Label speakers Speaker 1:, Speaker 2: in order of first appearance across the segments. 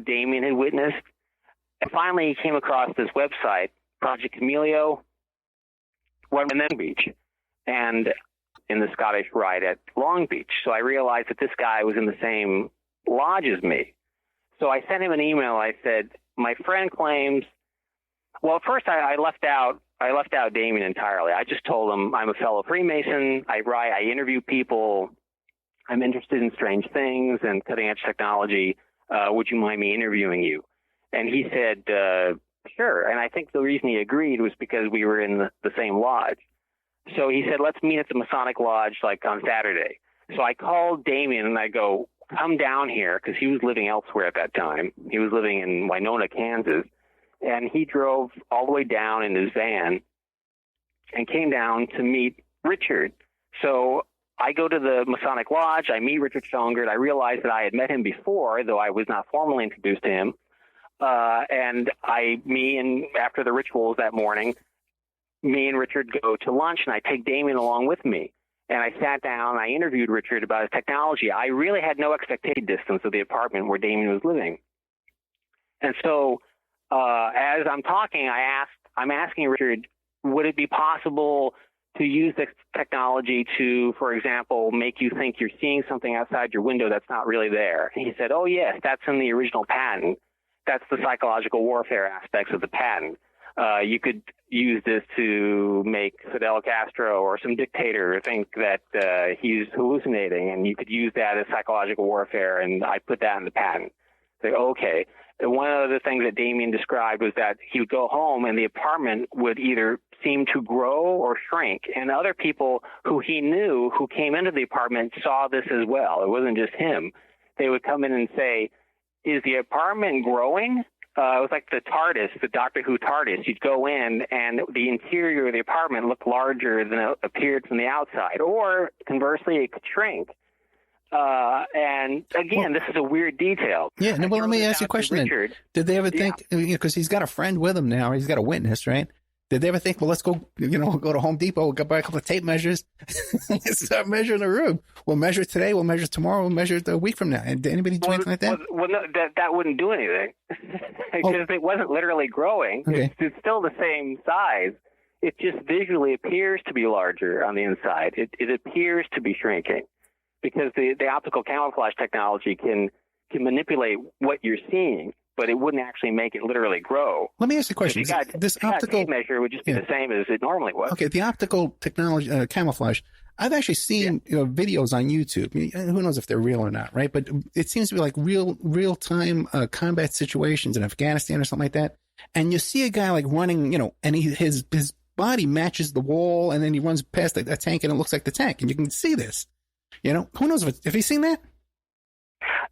Speaker 1: Damien had witnessed. And finally, he came across this website, Project Chameleo, and then Beach, and in the Scottish Rite at Long Beach. So I realized that this guy was in the same lodge as me. So I sent him an email. I said, my friend claims, well, at first I left out Damien entirely. I just told him I'm a fellow Freemason. I interview people. I'm interested in strange things and cutting edge technology. Would you mind me interviewing you? And he said, sure. And I think the reason he agreed was because we were in the same lodge. So he said, let's meet at the Masonic Lodge like on Saturday. So I called Damien and I go, come down here, because he was living elsewhere at that time. He was living in Winona, Kansas. And he drove all the way down in his van and came down to meet Richard. So I go to the Masonic Lodge. I meet Richard Schowengerdt. I realize that I had met him before, though I was not formally introduced to him. And after the rituals that morning, me and Richard go to lunch, and I take Damien along with me. And I sat down, and I interviewed Richard about his technology. I really had no expectation distance of the apartment where Damien was living. And so as I'm talking, I'm asking Richard, would it be possible to use this technology to, for example, make you think you're seeing something outside your window that's not really there? And he said, oh, yes, that's in the original patent. That's the psychological warfare aspects of the patent. You could use this to make Fidel Castro or some dictator think that he's hallucinating, and you could use that as psychological warfare, and I put that in the patent. Say, okay. And one of the things that Damien described was that he would go home and the apartment would either seem to grow or shrink, and other people who he knew who came into the apartment saw this as well. It wasn't just him. They would come in and say, is the apartment growing? It was like the TARDIS, the Doctor Who TARDIS. You'd go in, and the interior of the apartment looked larger than it appeared from the outside. Or, conversely, it could shrink. And, again, this is a weird detail.
Speaker 2: Yeah, well, let me ask you a question then. Did they ever think, because he's got a friend with him now, he's got a witness, right? Did they ever think, well, let's go to Home Depot, we'll go buy a couple of tape measures, and start measuring the room. We'll measure today, we'll measure tomorrow, we'll measure a week from now. And did anybody do anything like that?
Speaker 1: Well, no, that wouldn't do anything, because it wasn't literally growing.
Speaker 2: Okay.
Speaker 1: It's still the same size. It just visually appears to be larger on the inside. It appears to be shrinking, because the optical camouflage technology can manipulate what you're seeing, but it wouldn't actually make it literally grow.
Speaker 2: Let me ask you a question.
Speaker 1: This optical measure would just be the same as it normally was.
Speaker 2: Okay, the optical technology, camouflage, I've actually seen videos on YouTube. Who knows if they're real or not, right? But it seems to be like real-time combat situations in Afghanistan or something like that. And you see a guy like running, and his body matches the wall, and then he runs past a tank, and it looks like the tank, and you can see this. Who knows have you seen that?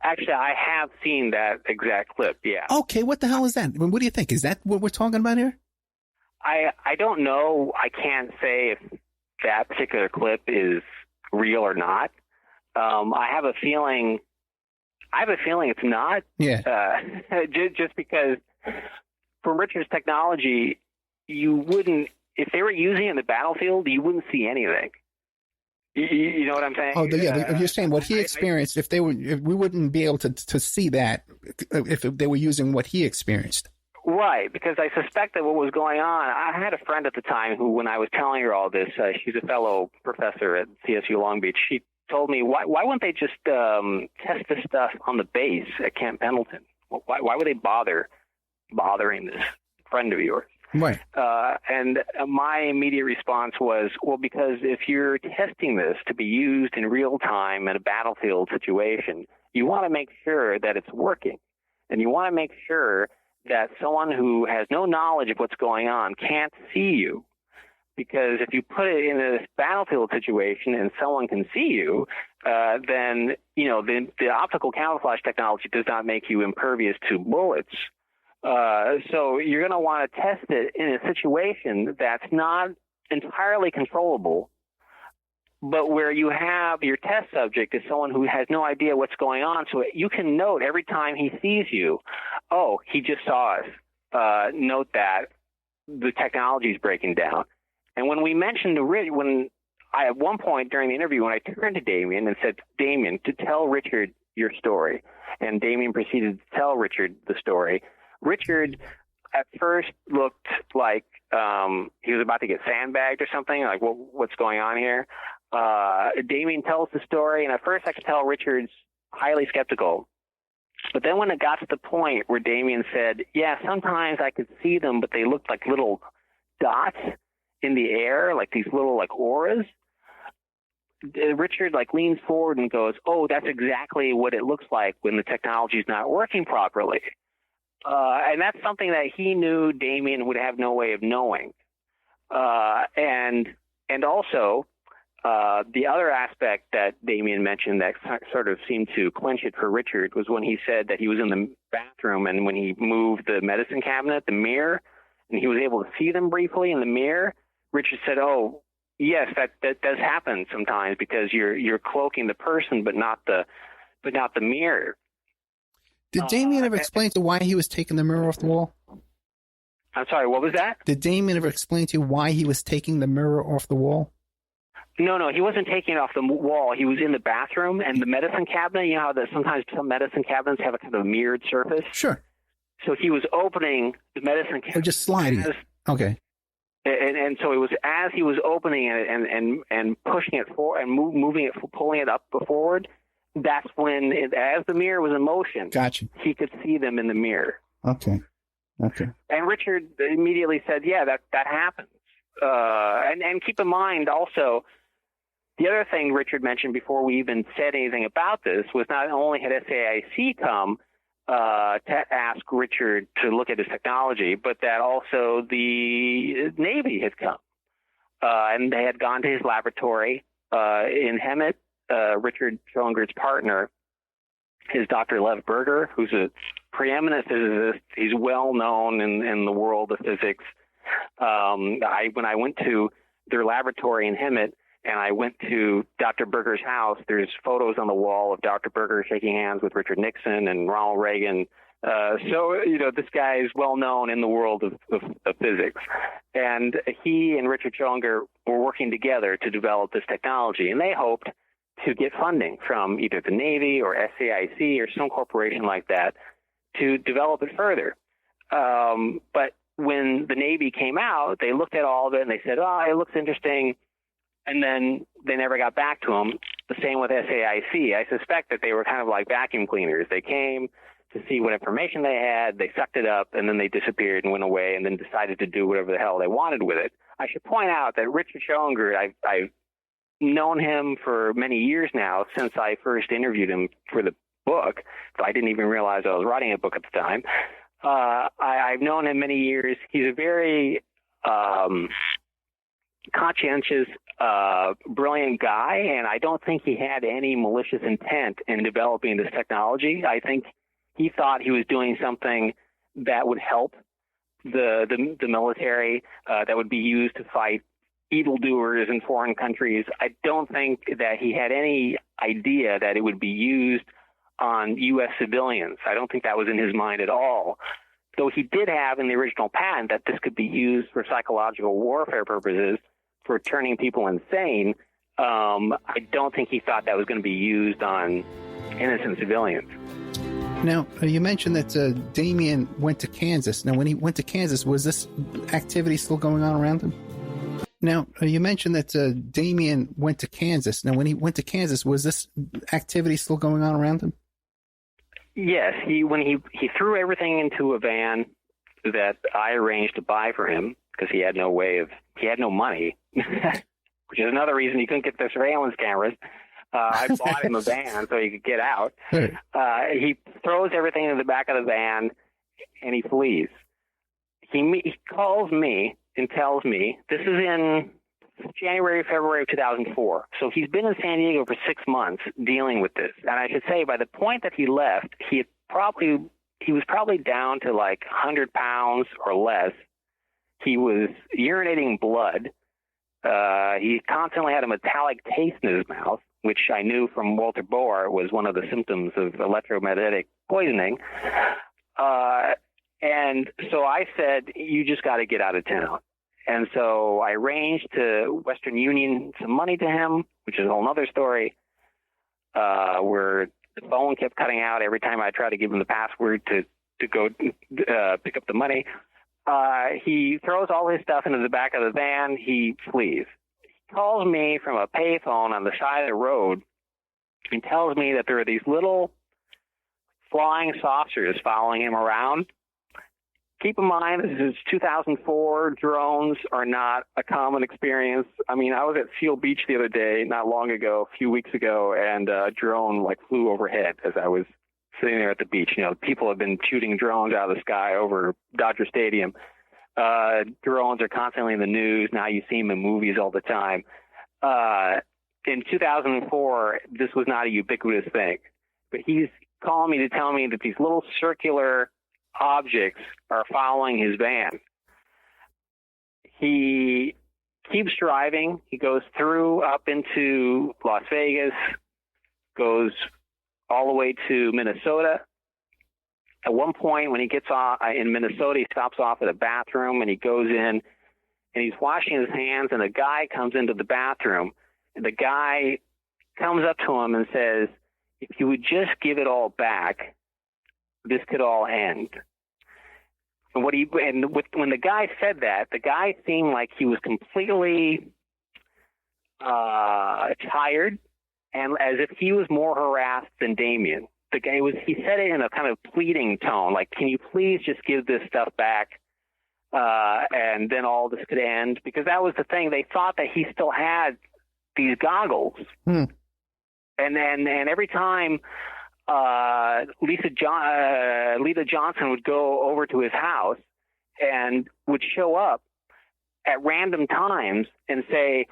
Speaker 1: Actually, I have seen that exact clip, yeah.
Speaker 2: Okay, what the hell is that? What do you think? Is that what we're talking about here?
Speaker 1: I don't know. I can't say if that particular clip is real or not. I have a feeling it's not.
Speaker 2: Yeah.
Speaker 1: Just because for Richard's technology, you wouldn't, if they were using it in the battlefield, you wouldn't see anything. You know what I'm saying?
Speaker 2: Oh, yeah. You're saying what he experienced. If we wouldn't be able to see that if they were using what he experienced.
Speaker 1: Right, because I suspect that what was going on. I had a friend at the time who, when I was telling her all this, she's a fellow professor at CSU Long Beach. She told me, why wouldn't they just test this stuff on the base at Camp Pendleton? Why would they bothering this friend of yours?
Speaker 2: Right.
Speaker 1: And my immediate response was, well, because if you're testing this to be used in real time in a battlefield situation, you want to make sure that it's working. And you want to make sure that someone who has no knowledge of what's going on can't see you. Because if you put it in a battlefield situation and someone can see you, then, the optical camouflage technology does not make you impervious to bullets. So you're going to want to test it in a situation that's not entirely controllable, but where you have your test subject is someone who has no idea what's going on. So you can note every time he sees you, oh, he just saw us. Note that the technology is breaking down. And when we mentioned at one point during the interview, when I turned to Damien and said, Damien, to tell Richard your story, And Damien proceeded to tell Richard the story. Richard at first looked like he was about to get sandbagged or something, like, what's going on here? Damien tells the story, and at first I could tell Richard's highly skeptical. But then when it got to the point where Damien said, yeah, sometimes I could see them, but they looked like little dots in the air, like these little like auras, Richard like leans forward and goes, oh, that's exactly what it looks like when the technology's not working properly. And that's something that he knew Damien would have no way of knowing. And also, the other aspect that Damien mentioned that sort of seemed to clinch it for Richard was when he said that he was in the bathroom, and when he moved the medicine cabinet, the mirror, and he was able to see them briefly in the mirror, Richard said, oh, yes, that does happen sometimes because you're cloaking the person, but not the mirror.
Speaker 2: Did Damien ever explain to why he was taking the mirror off the wall?
Speaker 1: I'm sorry, what was that?
Speaker 2: Did Damien ever explain to you why he was taking the mirror off the wall?
Speaker 1: No, he wasn't taking it off the wall. He was in the bathroom, and the medicine cabinet, you know how sometimes some medicine cabinets have a kind of mirrored surface?
Speaker 2: Sure.
Speaker 1: So he was opening the medicine cabinet.
Speaker 2: Or just sliding it. Okay.
Speaker 1: And so it was as he was opening it and pushing it forward and moving it, pulling it up forward, that's when, as the mirror was in motion,
Speaker 2: gotcha, he
Speaker 1: could see them in the mirror.
Speaker 2: Okay.
Speaker 1: And Richard immediately said, yeah, that happens. And keep in mind also, the other thing Richard mentioned before we even said anything about this was not only had SAIC come to ask Richard to look at his technology, but that also the Navy had come. And they had gone to his laboratory in Hemet. Richard Schowengerdt's partner is Dr. Lev Berger, who's a preeminent physicist. He's well known in the world of physics. When I went to their laboratory in Hemet, and I went to Dr. Berger's house, there's photos on the wall of Dr. Berger shaking hands with Richard Nixon and Ronald Reagan. So, this guy is well known in the world of physics. And he and Richard Schowengerdt were working together to develop this technology, and they hoped to get funding from either the Navy or SAIC or some corporation like that to develop it further. But when the Navy came out, they looked at all of it and they said, oh, it looks interesting. And then they never got back to him. The same with SAIC. I suspect that they were kind of like vacuum cleaners. They came to see what information they had, they sucked it up, and then they disappeared and went away and then decided to do whatever the hell they wanted with it. I should point out that Richard Schowengerdt, I've known him for many years now, since I first interviewed him for the book. So I didn't even realize I was writing a book at the time. I've known him many years. He's a very conscientious, brilliant guy, and I don't think he had any malicious intent in developing this technology. I think he thought he was doing something that would help the military, that would be used to fight evildoers in foreign countries. I don't think that he had any idea that it would be used on U.S. civilians. I don't think that was in his mind at all. Though he did have in the original patent that this could be used for psychological warfare purposes, for turning people insane. I don't think he thought that was going to be used on innocent civilians.
Speaker 2: Now, you mentioned that Damien went to Kansas. Now, when he went to Kansas, was this activity still going on around him? Now, you mentioned that Damien went to Kansas. Now, when he went to Kansas, was this activity still going on around him?
Speaker 1: Yes. When he threw everything into a van that I arranged to buy for him, because he had no money, which is another reason he couldn't get the surveillance cameras. I bought him a van so he could get out. He throws everything in the back of the van and he flees. He calls me and tells me, this is in January, February of 2004. So he's been in San Diego for 6 months dealing with this. And I should say, by the point that he left, he was probably down to like 100 pounds or less. He was urinating blood. He constantly had a metallic taste in his mouth, which I knew from Walter Bohr was one of the symptoms of electromagnetic poisoning. And so I said, you just got to get out of town. And so I arranged to Western Union some money to him, which is a whole other story, where The phone kept cutting out every time I tried to give him the password to go pick up the money. He throws all his stuff into the back of the van. He flees. He calls me from a payphone on the side of the road and tells me that there are these little flying saucers following him around. Keep in mind, this is 2004. Drones are not a common experience. I mean, I was at Seal Beach the other day, not long ago, a few weeks ago, and a drone flew overhead as I was sitting there at the beach. People have been shooting drones out of the sky over Dodger Stadium. Drones are constantly in the news. Now you see them in movies all the time. In 2004, this was not a ubiquitous thing. But he's calling me to tell me that these little circular objects are following his van. He keeps driving. He goes up into Las Vegas, goes all the way to Minnesota. At one point, when he gets off in Minnesota, he stops off at a bathroom and he goes in and he's washing his hands, and a guy comes into the bathroom, and the guy comes up to him and says, "If you would just give it all back, this could all end." And when the guy said that, the guy seemed like he was completely tired, and as if he was more harassed than Damien. He said it in a kind of pleading tone, like, "Can you please just give this stuff back, and then all this could end?" Because that was the thing. They thought that he still had these goggles. And every time Lita Johnson would go over to his house and would show up at random times and say,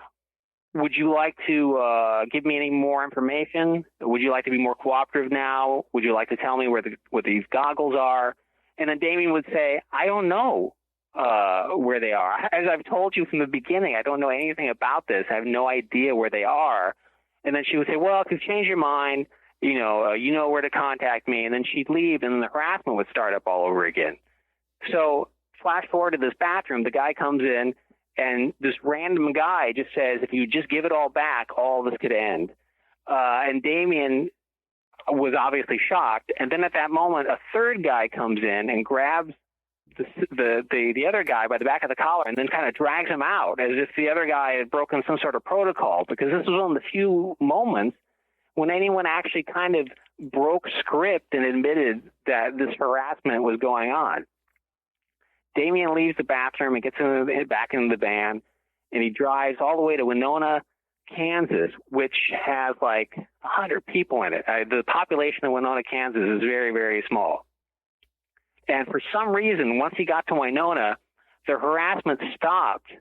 Speaker 1: "Would you like to give me any more information? Would you like to be more cooperative now? Would you like to tell me where these goggles are?" And then Damien would say, "I don't know where they are. As I've told you from the beginning, I don't know anything about this. I have no idea where they are." And then she would say, "Well, if you change your mind, you know where to contact me." And then she'd leave, and the harassment would start up all over again. So flash forward to this bathroom, the guy comes in, and this random guy just says, "If you just give it all back, all this could end." And Damien was obviously shocked. And then at that moment, a third guy comes in and grabs the other guy by the back of the collar and then kind of drags him out as if the other guy had broken some sort of protocol, because this was one of the few moments when anyone actually kind of broke script and admitted that this harassment was going on. Damien leaves the bathroom and gets back into the van, and he drives all the way to Winona, Kansas, which has 100 people in it. The population of Winona, Kansas is very, very small. And for some reason, once he got to Winona, the harassment stopped.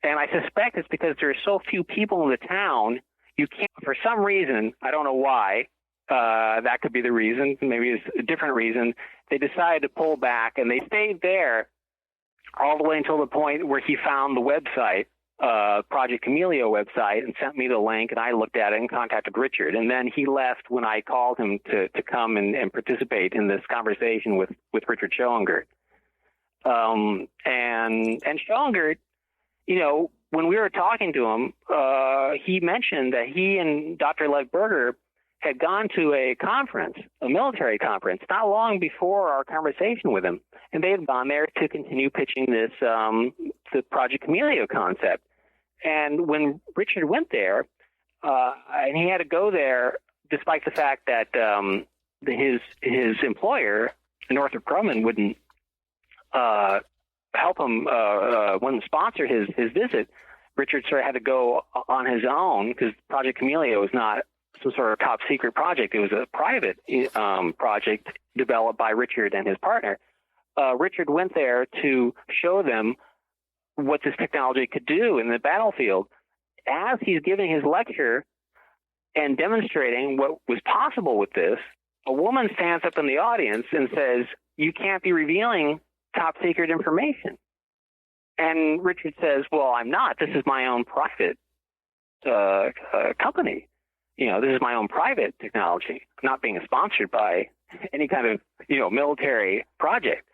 Speaker 1: And I suspect it's because there are so few people in the town, you can't, for some reason, I don't know why, that could be the reason, maybe it's a different reason, they decided to pull back, and they stayed there all the way until the point where he found the website, Project Chameleo website, and sent me the link, and I looked at it and contacted Richard. And then he left when I called him to come and participate in this conversation with Richard Schowengerdt. And Schowengerdt, when we were talking to him, he mentioned that he and Dr. Lev Berger had gone to a conference, a military conference, not long before our conversation with him. And they had gone there to continue pitching this, the Project Chameleo concept. And when Richard went there, and he had to go there despite the fact that his employer, Northrop Grumman, wouldn't help him, wouldn't sponsor his visit, Richard sort of had to go on his own, because Project Chameleo was not some sort of top secret project. It was a private project developed by Richard and his partner. Richard went there to show them what this technology could do in the battlefield. As he's giving his lecture and demonstrating what was possible with this, a woman stands up in the audience and says, "You can't be revealing top secret information." And Richard says, "Well, I'm not. This is my own private company. This is my own private technology. I'm not being sponsored by any kind of, military project."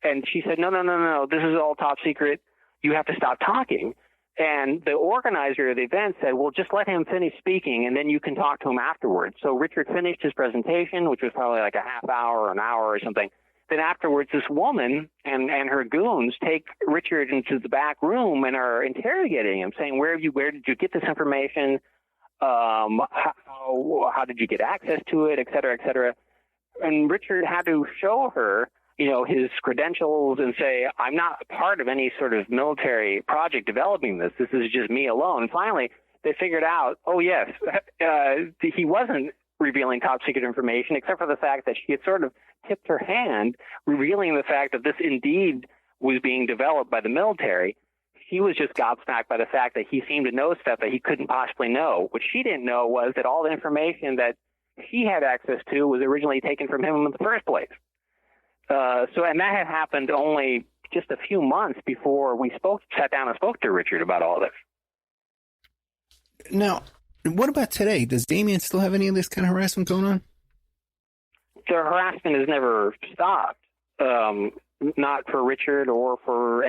Speaker 1: And she said, No. This is all top secret. You have to stop talking. And the organizer of the event said, well, just let him finish speaking, and then you can talk to him afterwards. So Richard finished his presentation, which was probably like a half hour or an hour or something. Then afterwards, this woman and her goons take Richard into the back room and are interrogating him, saying, where did you get this information? How did you get access to it, et cetera, et cetera. And Richard had to show her, his credentials and say, I'm not part of any sort of military project developing this. This is just me alone. And finally, they figured out, oh, yes, he wasn't revealing top secret information, except for the fact that she had sort of tipped her hand, revealing the fact that this indeed was being developed by the military. He was just gobsmacked by the fact that he seemed to know stuff that he couldn't possibly know. What she didn't know was that all the information that she had access to was originally taken from him in the first place. And that had happened only just a few months before we sat down and spoke to Richard about all this.
Speaker 2: Now, what about today? Does Damien still have any of this kind of harassment going on?
Speaker 1: The harassment has never stopped, not for Richard or for